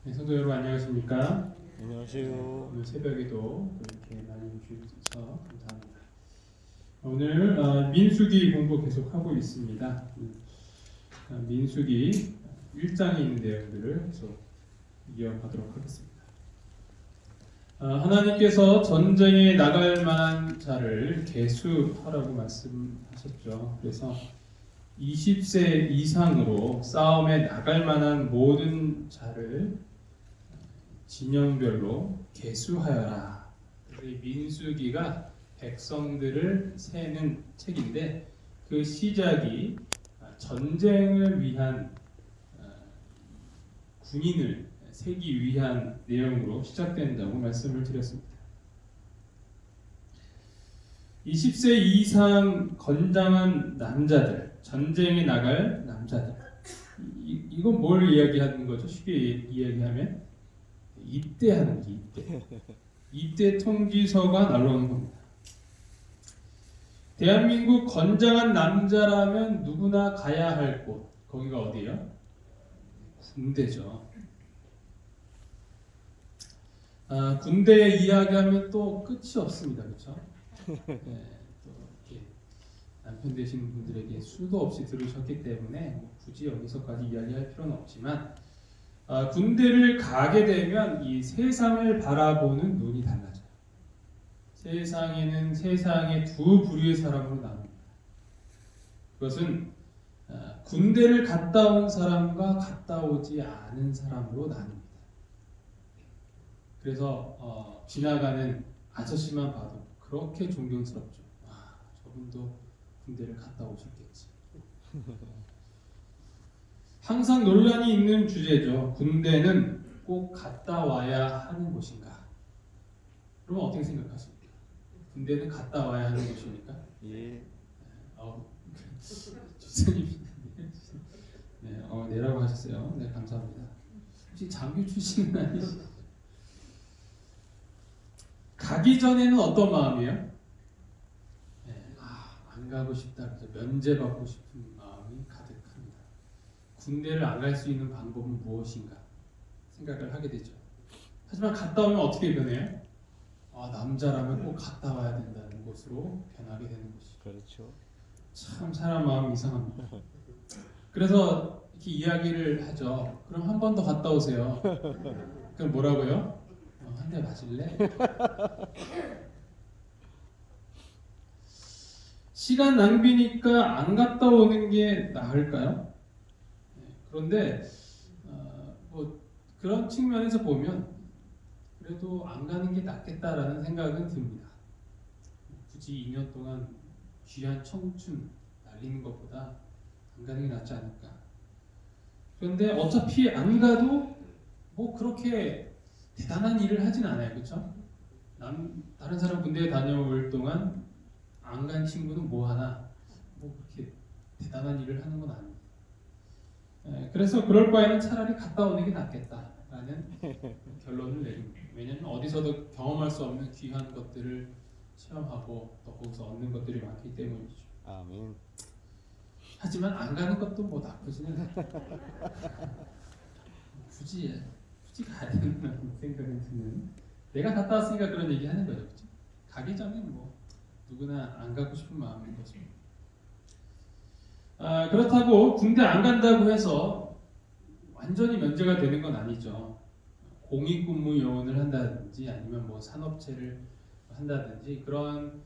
네, 성도 여러분 안녕하십니까? 안녕하세요. 오늘 새벽에도 이렇게 많이 주셔서 감사합니다. 오늘 민수기 공부 계속하고 있습니다. 민수기 1장에 있는 내용들을 계속 이어가도록 하겠습니다. 하나님께서 전쟁에 나갈 만한 자를 계수하라고 말씀하셨죠. 그래서 20세 이상으로 싸움에 나갈 만한 모든 자를 진영별로 계수하여라. 이 민수기가 백성들을 세는 책인데 그 시작이 전쟁을 위한 군인을 세기 위한 내용으로 시작된다고 말씀을 드렸습니다. 20세 이상 건장한 남자들, 전쟁에 나갈 남자들. 이건 뭘 이야기하는 거죠? 쉽게 이야기하면 입대하는 거죠. 입대 통지서가 날라오는 겁니다. 대한민국 건장한 남자라면 누구나 가야 할 곳, 거기가 어디예요? 군대죠. 군대 이야기하면 또 끝이 없습니다. 그렇죠? 네, 또 이렇게 남편 되시는 분들에게 수도 없이 들으셨기 때문에 굳이 여기서까지 이야기할 필요는 없지만 군대를 가게 되면 이 세상을 바라보는 눈이 달라져요. 세상에는 세상의 두 부류의 사람으로 나눕니다. 그것은 군대를 갔다 온 사람과 갔다 오지 않은 사람으로 나눕니다. 그래서 지나가는 아저씨만 봐도 그렇게 존경스럽죠. 저분도 군대를 갔다 오셨겠지. 항상 논란이 있는 주제죠. 군대는 꼭 갔다 와야 하는 곳인가? 그러면 어떻게 생각하십니까? 군대는 갔다 와야 하는 곳입니까? 예. 주사님, 네, 네라고 하셨어요. 네, 감사합니다. 혹시 장교 출신은 아니시죠? 가기 전에는 어떤 마음이에요? 네, 안 가고 싶다. 면제받고 싶은 마음이 가득합니다. 군대를 안 갈 수 있는 방법은 무엇인가 생각을 하게 되죠. 하지만 갔다 오면 어떻게 변해요? 남자라면 꼭 갔다 와야 된다는 것으로 변하게 되는 것이죠. 그렇죠. 참 사람 마음이 이상합니다. 그래서 이렇게 이야기를 하죠. 그럼 한 번 더 갔다 오세요. 그럼 뭐라고요? 한 대 맞을래? 시간 낭비니까 안 갔다 오는 게 나을까요? 그런데 뭐 그런 측면에서 보면 그래도 안 가는 게 낫겠다라는 생각은 듭니다. 굳이 2년 동안 귀한 청춘 날리는 것보다 안 가는 게 낫지 않을까. 그런데 어차피 안 가도 뭐 그렇게 대단한 일을 하진 않아요. 그렇죠? 다른 사람 군대에 다녀올 동안 안 간 친구는 뭐 하나 뭐 그렇게 대단한 일을 하는 건 아닙니다. 그래서 그럴 바에는 차라리 갔다 오는 게 낫겠다라는 결론을 내립니다. 왜냐하면 어디서도 경험할 수 없는 귀한 것들을 체험하고 또 거기서 얻는 것들이 많기 때문이죠. 아멘. 하지만 안 가는 것도 뭐 나쁘지는 않아요. 굳이 가야 된다는 생각이 드는. 내가 갔다 왔으니까 그런 얘기 하는 거죠. 그렇죠? 가기 전에 뭐 누구나 안 가고 싶은 마음인 거죠. 그렇다고 군대 안 간다고 해서 완전히 면제가 되는 건 아니죠. 공익근무 요원을 한다든지 아니면 뭐 산업체를 한다든지 그런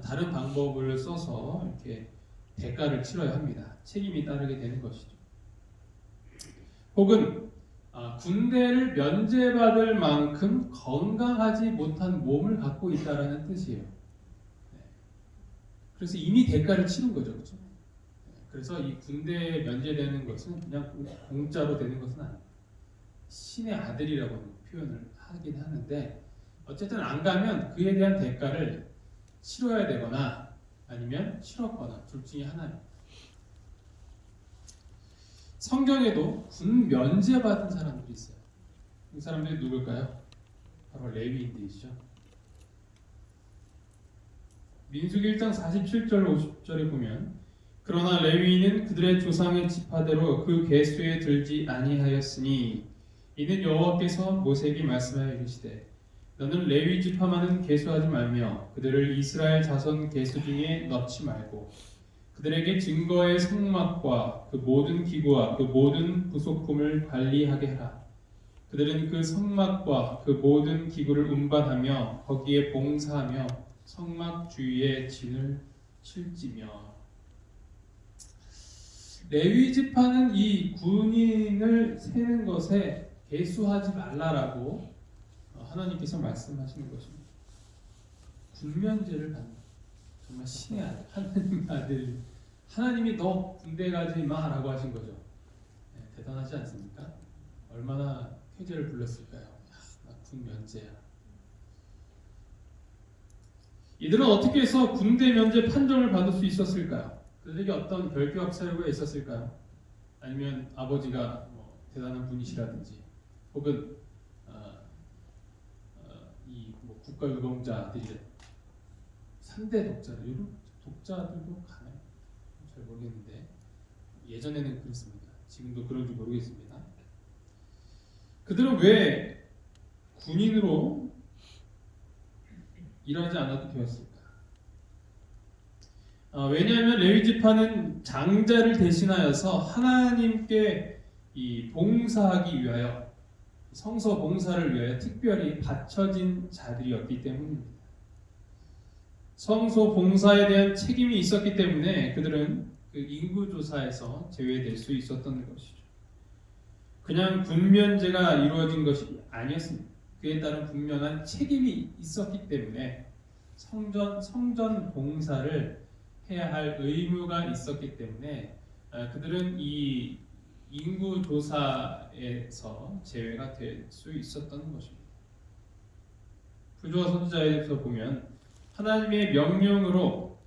다른 방법을 써서 이렇게 대가를 치러야 합니다. 책임이 따르게 되는 것이죠. 혹은 군대를 면제받을 만큼 건강하지 못한 몸을 갖고 있다라는 뜻이에요. 그래서 이미 대가를 치른 거죠, 그렇죠? 그래서 이 군대에 면제되는 것은 그냥 공짜로 되는 것은 아닙니다. 신의 아들이라고 표현을 하긴 하는데 어쨌든 안 가면 그에 대한 대가를 치러야 되거나 아니면 치렀거나 둘 중에 하나입니다. 성경에도 군 면제받은 사람들이 있어요. 이 사람들이 누굴까요? 바로 레위인들이죠. 민수기 1장 47절 50절에 보면 그러나 레위인은 그들의 조상의 지파대로 그 계수에 들지 아니하였으니 이는 여호와께서 모세에게 말씀하여 이르시되 너는 레위 지파만은 계수하지 말며 그들을 이스라엘 자손 계수 중에 넣지 말고 그들에게 증거의 성막과 그 모든 기구와 그 모든 부속품을 관리하게 하라. 그들은 그 성막과 그 모든 기구를 운반하며 거기에 봉사하며 성막 주위에 진을 칠지며. 레위 지파는 이 군인을 세는 것에 계수하지 말라라고 하나님께서 말씀하시는 것입니다. 군면제를 받는, 정말 신의 아들, 하나님 아들, 하나님이 너 군대 가지 마라고 하신 거죠. 네, 대단하지 않습니까? 얼마나 쾌재를 불렀을까요? 나 군면제야. 이들은 어떻게 해서 군대 면제 판정을 받을 수 있었을까요? 그들에게 어떤 결교학 사유가 있었을까요? 아니면 아버지가 대단한 분이시라든지, 혹은 이 국가 유공자들이 3대 독자들, 요즘 독자들도 가나요? 잘 모르겠는데 예전에는 그렇습니다. 지금도 그런지 모르겠습니다. 그들은 왜 군인으로 일하지 않아도 되었을까? 왜냐하면 레위 지파는 장자를 대신하여서 하나님께 이 봉사하기 위하여, 성서 봉사를 위하여 특별히 바쳐진 자들이었기 때문입니다. 성소 봉사에 대한 책임이 있었기 때문에 그들은 그 인구조사에서 제외될 수 있었던 것이죠. 그냥 군면제가 이루어진 것이 아니었습니다. 그에 따른 분명한 책임이 있었기 때문에 성전 봉사를 해야 할 의무가 있었기 때문에 그들은 이 인구조사에서 제외가 될 수 있었던 것입니다. 부조와 선지자에서 보면 하나님의 명령으로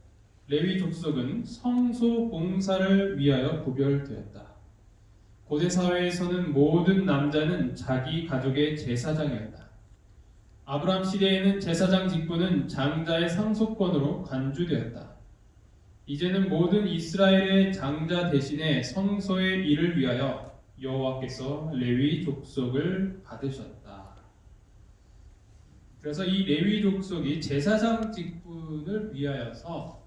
레위 족속은 성소 봉사를 위하여 구별되었다. 고대 사회에서는 모든 남자는 자기 가족의 제사장이었다. 아브라함 시대에는 제사장 직분은 장자의 상속권으로 간주되었다. 이제는 모든 이스라엘의 장자 대신에 성소의 일을 위하여 여호와께서 레위 족속을 받으셨다. 그래서 이 레위 족속이 제사장 직분을 위하여서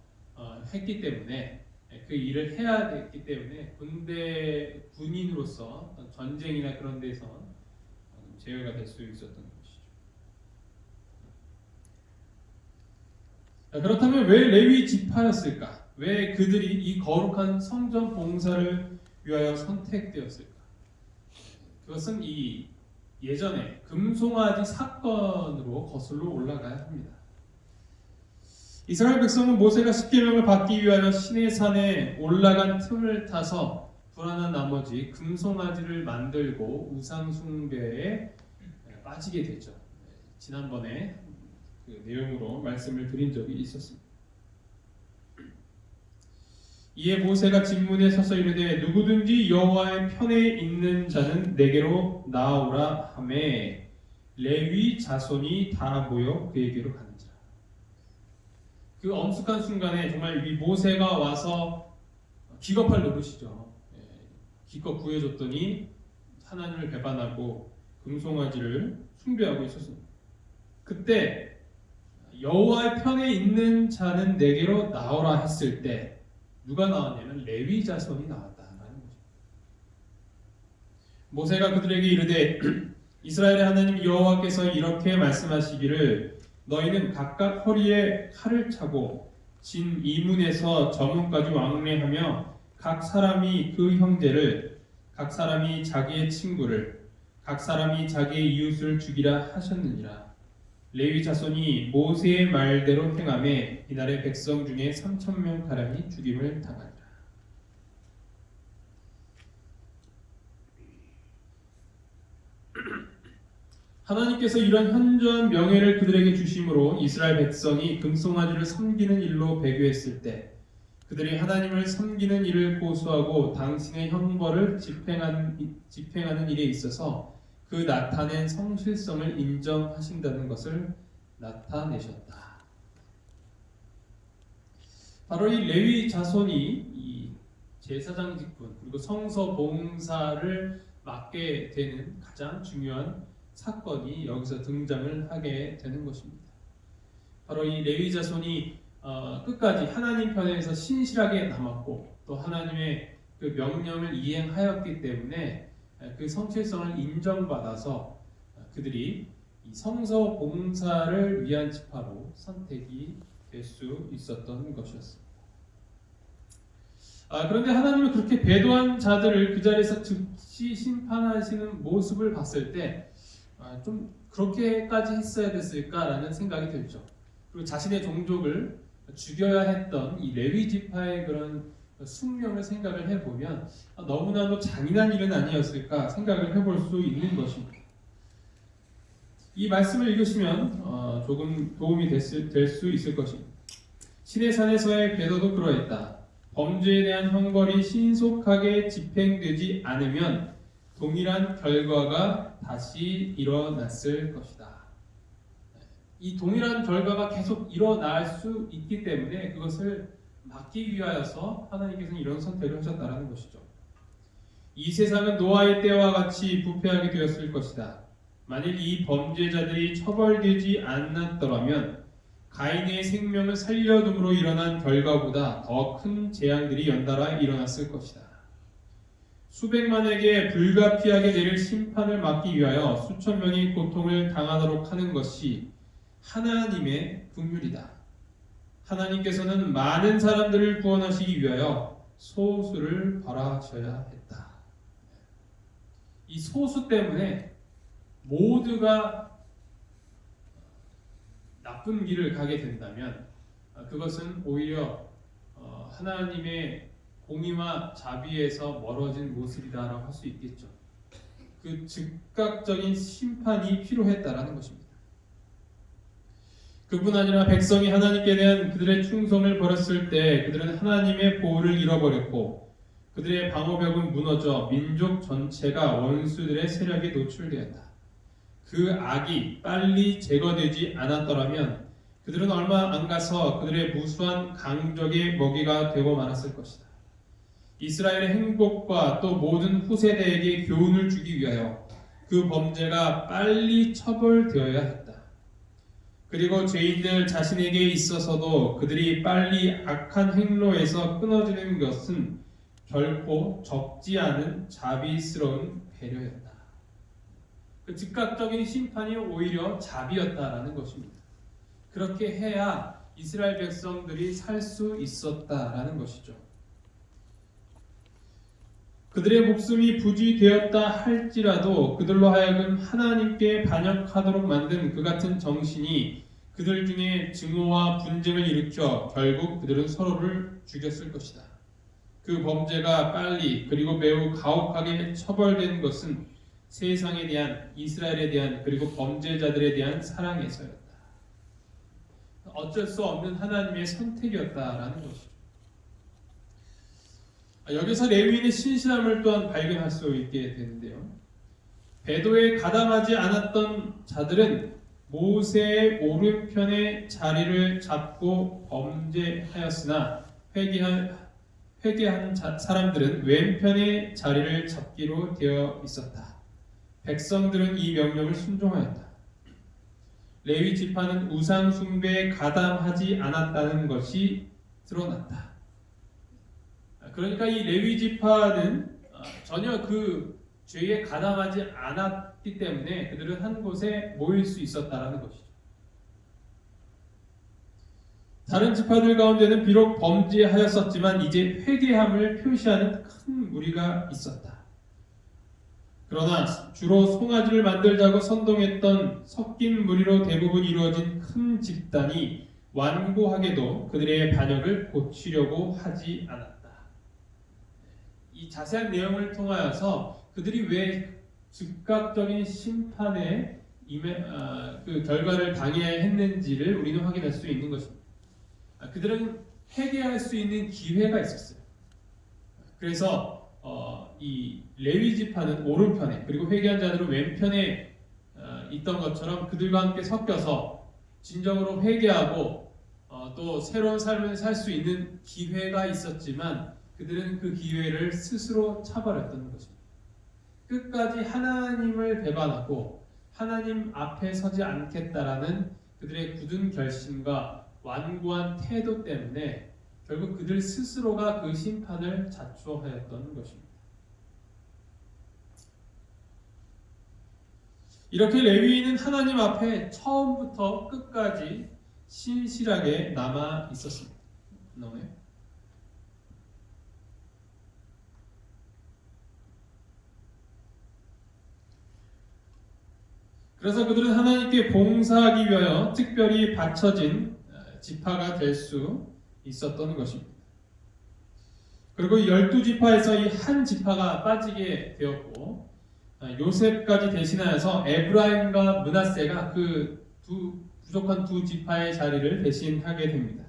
했기 때문에, 그 일을 해야 됐기 때문에 군대 군인으로서 전쟁이나 그런 데서 제외가 될 수 있었던 것이죠. 그렇다면 왜 레위 지파였을까? 왜 그들이 이 거룩한 성전 봉사를 위하여 선택되었을까? 그것은 이 예전에 금송아지 사건으로 거슬러 올라가야 합니다. 이스라엘 백성은 모세가 십계명을 받기 위하여 시내산에 올라간 틈을 타서 불안한 나머지 금송아지를 만들고 우상 숭배에 빠지게 되죠. 지난번에 그 내용으로 말씀을 드린 적이 있었습니다. 이에 모세가 진문에 서서 이르되 누구든지 여호와의 편에 있는 자는 내게로 나아오라 하매 레위 자손이 다 모여 그에게로 가는지라. 그 엄숙한 순간에 정말 이 모세가 와서 기겁할 노릇이죠. 기껏 구해줬더니 하나님을 배반하고 금송아지를 숭배하고 있었습니다. 그때 여호와의 편에 있는 자는 내게로 나오라 했을 때 누가 나왔냐면 레위 자손이 나왔다는 거죠. 모세가 그들에게 이르되 이스라엘의 하나님 여호와께서 이렇게 말씀하시기를 너희는 각각 허리에 칼을 차고 진 이문에서 저문까지 왕래하며 각 사람이 그 형제를, 각 사람이 자기의 친구를, 각 사람이 자기의 이웃을 죽이라 하셨느니라. 레위 자손이 모세의 말대로 행하매 이날의 백성 중에 3,000명 가량이 죽임을 당하리라. 하나님께서 이런 현저한 명예를 그들에게 주심으로 이스라엘 백성이 금송아지를 섬기는 일로 배교했을 때 그들이 하나님을 섬기는 일을 고수하고 당신의 형벌을 집행하는 일에 있어서 그 나타낸 성실성을 인정하신다는 것을 나타내셨다. 바로 이 레위 자손이 이 제사장 직분 그리고 성서 봉사를 맡게 되는 가장 중요한 사건이 여기서 등장을 하게 되는 것입니다. 바로 이 레위 자손이 끝까지 하나님 편에서 신실하게 남았고 또 하나님의 그 명령을 이행하였기 때문에 그 성실성을 인정받아서 그들이 이 성서 봉사를 위한 지파로 선택이 될 수 있었던 것이었습니다. 그런데 하나님은 그렇게 배도한 자들을 그 자리에서 즉시 심판하시는 모습을 봤을 때 좀 그렇게까지 했어야 됐을까라는 생각이 들죠. 그리고 자신의 종족을 죽여야 했던 이 레위 지파의 그런 숙명을 생각을 해보면 너무나도 잔인한 일은 아니었을까 생각을 해볼 수 있는 것입니다. 이 말씀을 읽으시면 조금 도움이 될 수 있을 것입니다. 시내산에서의 배도도 그러했다. 범죄에 대한 형벌이 신속하게 집행되지 않으면 동일한 결과가 다시 일어났을 것이다. 이 동일한 결과가 계속 일어날 수 있기 때문에 그것을 막기 위하여서 하나님께서는 이런 선택을 하셨다는 것이죠. 이 세상은 노아의 때와 같이 부패하게 되었을 것이다. 만일 이 범죄자들이 처벌되지 않았더라면 가인의 생명을 살려둠으로 일어난 결과보다 더 큰 재앙들이 연달아 일어났을 것이다. 수백만에게 불가피하게 내릴 심판을 막기 위하여 수천 명이 고통을 당하도록 하는 것이 하나님의 긍휼이다. 하나님께서는 많은 사람들을 구원하시기 위하여 소수를 벌하셔야 했다. 이 소수 때문에 모두가 나쁜 길을 가게 된다면 그것은 오히려 하나님의 공의와 자비에서 멀어진 모습이다라고 할 수 있겠죠. 그 즉각적인 심판이 필요했다라는 것입니다. 그뿐 아니라 백성이 하나님께 대한 그들의 충성을 버렸을 때 그들은 하나님의 보호를 잃어버렸고 그들의 방어벽은 무너져 민족 전체가 원수들의 세력에 노출되었다. 그 악이 빨리 제거되지 않았더라면 그들은 얼마 안 가서 그들의 무수한 강적의 먹이가 되고 말았을 것이다. 이스라엘의 행복과 또 모든 후세대에게 교훈을 주기 위하여 그 범죄가 빨리 처벌되어야 했다. 그리고 죄인들 자신에게 있어서도 그들이 빨리 악한 행로에서 끊어지는 것은 결코 적지 않은 자비스러운 배려였다. 그 즉각적인 심판이 오히려 자비였다라는 것입니다. 그렇게 해야 이스라엘 백성들이 살 수 있었다라는 것이죠. 그들의 목숨이 부지되었다 할지라도 그들로 하여금 하나님께 반역하도록 만든 그 같은 정신이 그들 중에 증오와 분쟁을 일으켜 결국 그들은 서로를 죽였을 것이다. 그 범죄가 빨리 그리고 매우 가혹하게 처벌된 것은 세상에 대한, 이스라엘에 대한, 그리고 범죄자들에 대한 사랑에서였다. 어쩔 수 없는 하나님의 선택이었다라는 것이죠. 여기서 레위인의 신실함을 또한 발견할 수 있게 되는데요. 배도에 가담하지 않았던 자들은 모세의 오른편에 자리를 잡고 범죄하였으나 회개한 사람들은 왼편에 자리를 잡기로 되어 있었다. 백성들은 이 명령을 순종하였다. 레위 지파는 우상 숭배에 가담하지 않았다는 것이 드러났다. 그러니까 이 레위 지파는 전혀 그 죄에 가담하지 않았기 때문에 그들은 한 곳에 모일 수 있었다라는 것이죠. 다른 지파들 가운데는 비록 범죄하였었지만 이제 회개함을 표시하는 큰 무리가 있었다. 그러나 주로 송아지를 만들자고 선동했던 섞인 무리로 대부분 이루어진 큰 집단이 완고하게도 그들의 반역을 고치려고 하지 않았다. 이 자세한 내용을 통하여서 그들이 왜 즉각적인 심판의 그 결과를 당해야 했는지를 우리는 확인할 수 있는 것입니다. 그들은 회개할 수 있는 기회가 있었어요. 그래서 이 레위 지파는 오른편에 그리고 회개한 자들은 왼편에 있던 것처럼 그들과 함께 섞여서 진정으로 회개하고 또 새로운 삶을 살 수 있는 기회가 있었지만 그들은 그 기회를 스스로 차버렸던 것입니다. 끝까지 하나님을 배반하고 하나님 앞에 서지 않겠다라는 그들의 굳은 결심과 완고한 태도 때문에 결국 그들 스스로가 그 심판을 자초하였던 것입니다. 이렇게 레위인은 하나님 앞에 처음부터 끝까지 신실하게 남아 있었습니다. 그래서 그들은 하나님께 봉사하기 위하여 특별히 바쳐진 지파가 될 수 있었던 것입니다. 그리고 12지파에서 이 한 지파가 빠지게 되었고 요셉까지 대신하여서 에브라임과 므낫세가 그 부족한 두 지파의 자리를 대신하게 됩니다.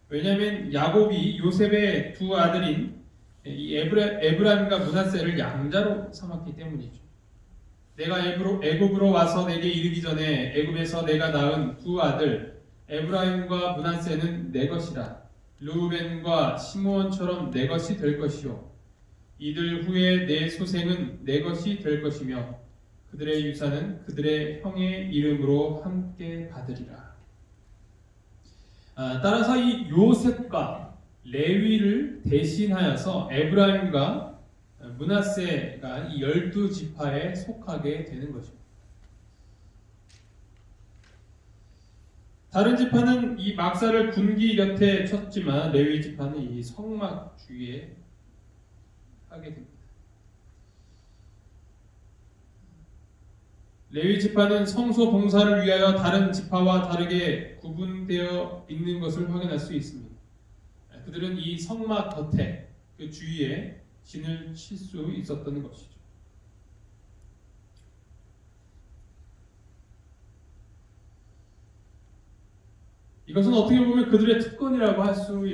왜냐하면 야곱이 요셉의 두 아들인 이 에브라임과 므낫세를 양자로 삼았기 때문이죠. 내가 애굽으로 와서 내게 이르기 전에 애굽에서 내가 낳은 두 아들 에브라임과 므낫세는 내 것이라. 르우벤과 시므온처럼 내 것이 될 것이요 이들 후에 내 소생은 내 것이 될 것이며 그들의 유산은 그들의 형의 이름으로 함께 받으리라. 따라서 이 요셉과 레위를 대신하여서 에브라임과 므낫세가 이 12지파에 속하게 되는 것입니다. 다른 지파는 이 막사를 군기 곁에 쳤지만 레위 지파는 이 성막 주위에 하게 됩니다. 레위 지파는 성소 봉사를 위하여 다른 지파와 다르게 구분되어 있는 것을 확인할 수 있습니다. 그들은 이 성막 겉에 그 주위에 진을 칠 수 있었던 것이죠. 이것은 어떻게 보면 그들의 특권이라고 할 수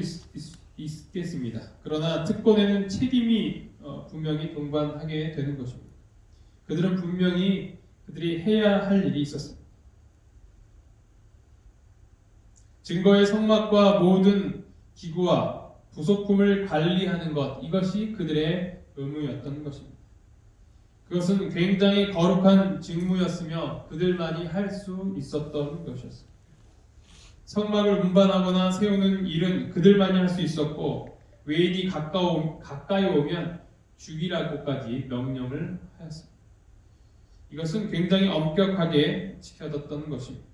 있겠습니다. 그러나 특권에는 책임이 분명히 동반하게 되는 것입니다. 그들은 분명히 그들이 해야 할 일이 있었습니다. 증거의 성막과 모든 기구와 부속품을 관리하는 것, 이것이 그들의 의무였던 것입니다. 그것은 굉장히 거룩한 직무였으며 그들만이 할 수 있었던 것이었습니다. 성막을 운반하거나 세우는 일은 그들만이 할 수 있었고 외인이 가까이 오면 죽이라고까지 명령을 하였습니다. 이것은 굉장히 엄격하게 지켜졌던 것입니다.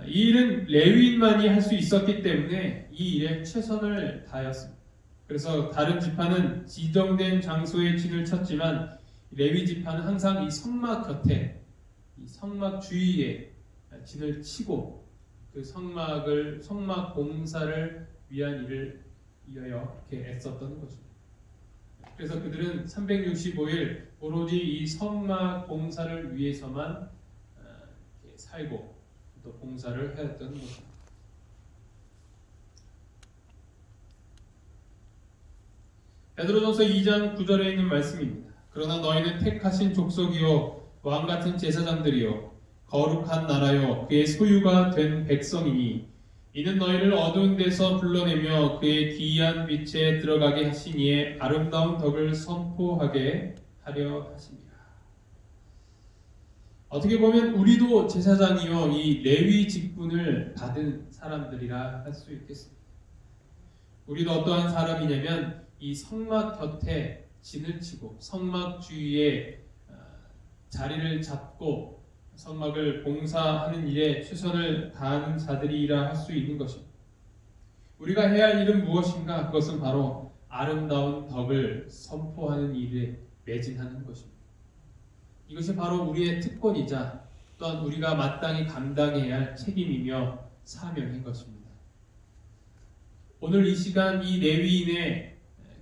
이 일은 레위인만이 할 수 있었기 때문에 이 일에 최선을 다하였습니다. 그래서 다른 지파는 지정된 장소에 진을 쳤지만 레위 지파는 항상 이 성막 곁에, 이 성막 주위에 진을 치고 그 성막 봉사를 위한 일을 위하여 이렇게 애썼던 것입니다. 그래서 그들은 365일 오로지 이 성막 봉사를 위해서만 살고 또 봉사를 하였던 것입니다. 베드로전서 2장 9절에 있는 말씀입니다. 그러나 너희는 택하신 족속이요 왕같은 제사장들이요 거룩한 나라요 그의 소유가 된 백성이니 이는 너희를 어두운 데서 불러내며 그의 기이한 빛에 들어가게 하시니에 아름다운 덕을 선포하게 하려 하십니다. 어떻게 보면 우리도 제사장이요 이 레위 직분을 받은 사람들이라 할 수 있겠습니다. 우리도 어떠한 사람이냐면 이 성막 곁에 진을 치고 성막 주위에 자리를 잡고 성막을 봉사하는 일에 최선을 다하는 자들이라 할 수 있는 것입니다. 우리가 해야 할 일은 무엇인가? 그것은 바로 아름다운 덕을 선포하는 일에 매진하는 것입니다. 이것이 바로 우리의 특권이자 또한 우리가 마땅히 감당해야 할 책임이며 사명인 것입니다. 오늘 이 시간 이 레위인의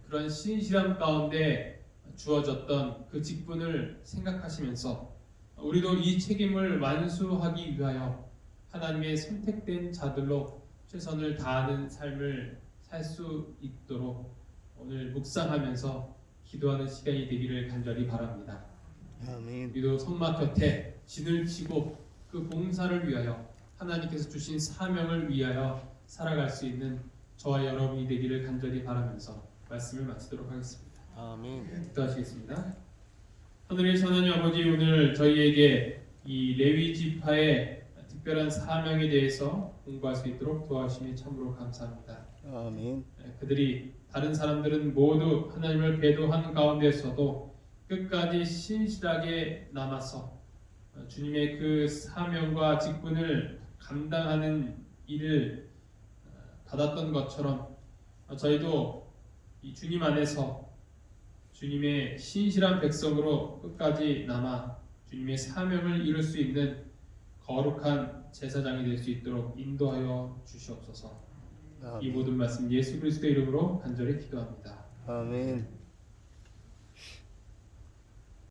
그런 신실함 가운데 주어졌던 그 직분을 생각하시면서 우리도 이 책임을 완수하기 위하여 하나님의 선택된 자들로 최선을 다하는 삶을 살 수 있도록 오늘 묵상하면서 기도하는 시간이 되기를 간절히 바랍니다. 아멘. 우리도 성막 곁에 진을 치고 그 봉사를 위하여 하나님께서 주신 사명을 위하여 살아갈 수 있는 저와 여러분이 되기를 간절히 바라면서 말씀을 마치도록 하겠습니다. 아멘. 기도하시겠습니다. 하늘의 하나님 아버지, 오늘 저희에게 이 레위 지파의 특별한 사명에 대해서 공부할 수 있도록 도와주심에 참으로 감사합니다. 아멘. 그들이 다른 사람들은 모두 하나님을 배도하는 가운데서도 끝까지 신실하게 남아서 주님의 그 사명과 직분을 감당하는 일을 받았던 것처럼 저희도 이 주님 안에서 주님의 신실한 백성으로 끝까지 남아 주님의 사명을 이룰 수 있는 거룩한 제사장이 될 수 있도록 인도하여 주시옵소서. 이 아멘. 모든 말씀 예수 그리스도의 이름으로 간절히 기도합니다. 아멘.